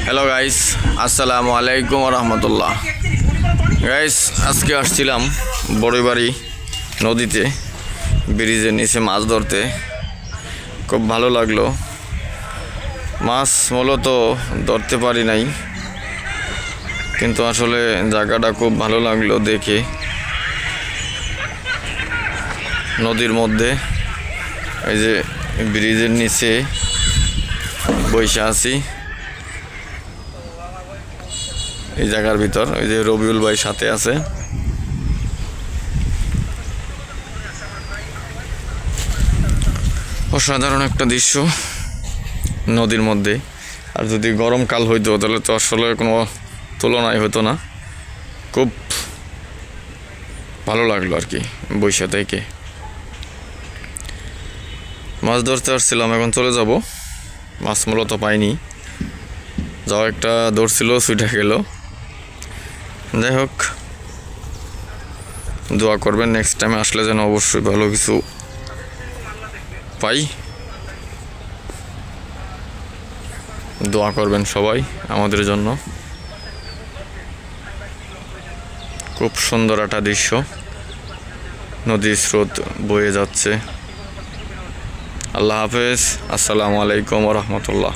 Hello guys, আসসালামু আলাইকুম রহমতুল্লাহ। Guys, আজকে আসছিলাম বড়ইবাড়ি নদীতে ব্রিজের নিচে মাছ ধরতে। খুব ভালো লাগলো। মাছ মূলত ধরতে পারি নাই, কিন্তু আসলে জায়গাটা খুব ভালো লাগলো দেখে। নদীর মধ্যে এই যে ব্রিজের নিচে বসে আছি, এই জায়গার ভিতর। ওই যে রবিউল ভাই সাথে আছে। অসাধারণ একটা দৃশ্য নদীর মধ্যে। আর যদি গরমকাল হইতো তাহলে তো আসলে কোনো তুলনাই হতো না। খুব ভালো লাগলো আর কি বৈশা থেকে। মাছ ধরতে আসছিলাম, এখন চলে যাব। মাছ মূলত পাইনি, যাও একটা ধরছিল সুইটা গেল। যাই হোক, দোয়া করবেন নেক্সট টাইমে আসলে যেন অবশ্যই ভালো কিছু পাই। দোয়া করবেন সবাই আমাদের জন্য। খুব সুন্দর একটা দৃশ্য, নদীর স্রোত বয়ে যাচ্ছে। আল্লাহ হাফেজ, আসসালামু আলাইকুম রহমতুল্লাহ।